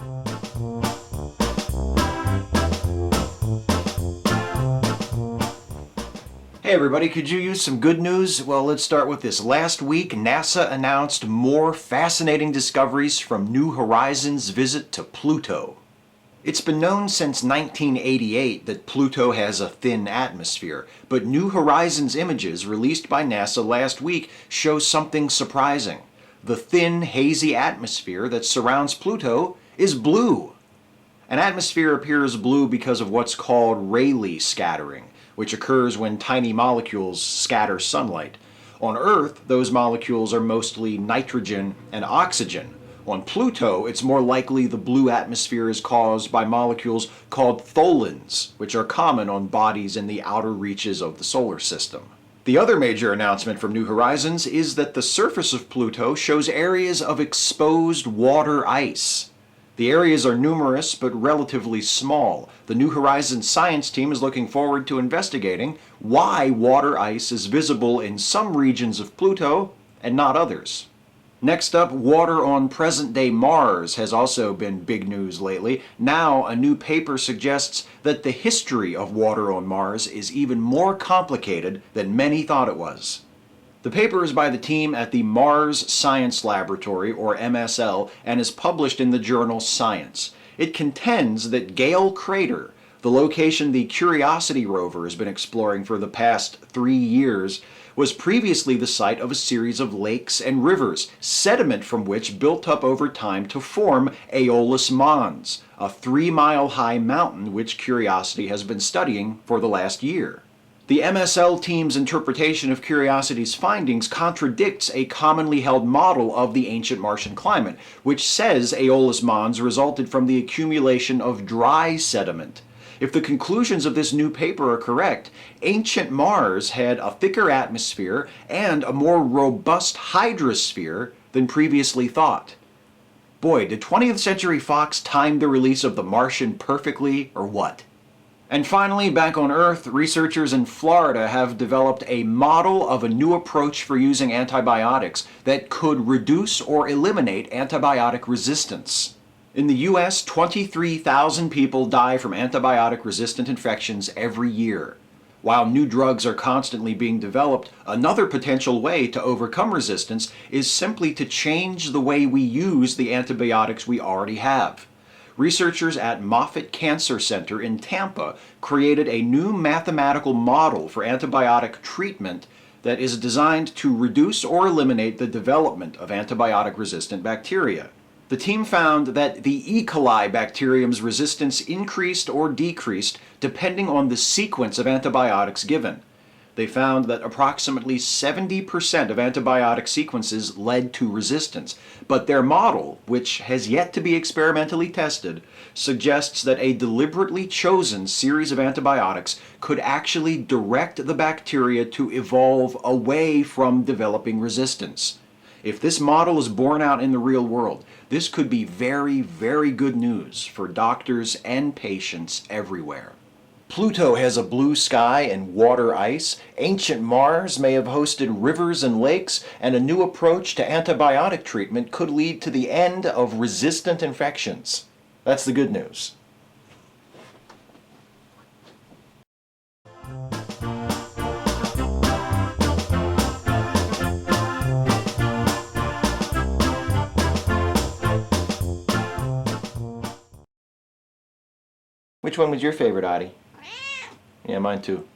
Hey everybody, could you use some good news? Well, let's start with this. Last week, NASA announced more fascinating discoveries from New Horizons' visit to Pluto. It's been known since 1988 that Pluto has a thin atmosphere, but New Horizons images released by NASA last week show something surprising. The thin, hazy atmosphere that surrounds Pluto is blue. An atmosphere appears blue because of what's called Rayleigh scattering, which occurs when tiny molecules scatter sunlight. On Earth, those molecules are mostly nitrogen and oxygen. On Pluto, it's more likely the blue atmosphere is caused by molecules called tholins, which are common on bodies in the outer reaches of the solar system. The other major announcement from New Horizons is that the surface of Pluto shows areas of exposed water ice. The areas are numerous but relatively small. The New Horizons science team is looking forward to investigating why water ice is visible in some regions of Pluto and not others. Next up, water on present-day Mars has also been big news lately. Now, a new paper suggests that the history of water on Mars is even more complicated than many thought it was. The paper is by the team at the Mars Science Laboratory, or MSL, and is published in the journal Science. It contends that Gale crater, the location the Curiosity rover has been exploring for the past 3 years, was previously the site of a series of lakes and rivers, sediment from which built up over time to form Aeolus Mons, a 3-mile-high mountain which Curiosity has been studying for the last year. The MSL team's interpretation of Curiosity's findings contradicts a commonly held model of the ancient Martian climate, which says Aeolus Mons resulted from the accumulation of dry sediment. If the conclusions of this new paper are correct, ancient Mars had a thicker atmosphere and a more robust hydrosphere than previously thought. Boy, did 20th Century Fox time the release of The Martian perfectly, or what? And finally, back on Earth, researchers in Florida have developed a model of a new approach for using antibiotics that could reduce or eliminate antibiotic resistance. In the US, 23,000 people die from antibiotic-resistant infections every year. While new drugs are constantly being developed, another potential way to overcome resistance is simply to change the way we use the antibiotics we already have. Researchers at Moffitt Cancer Center in Tampa created a new mathematical model for antibiotic treatment that is designed to reduce or eliminate the development of antibiotic-resistant bacteria. The team found that the E. coli bacterium's resistance increased or decreased depending on the sequence of antibiotics given. They found that approximately 70% of antibiotic sequences led to resistance, but their model, which has yet to be experimentally tested, suggests that a deliberately chosen series of antibiotics could actually direct the bacteria to evolve away from developing resistance. If this model is borne out in the real world, this could be very, very good news for doctors and patients everywhere. Pluto has a blue sky and water ice. Ancient Mars may have hosted rivers and lakes, and a new approach to antibiotic treatment could lead to the end of resistant infections. That's the good news. Which one was your favorite, Adi? Yeah, mine too.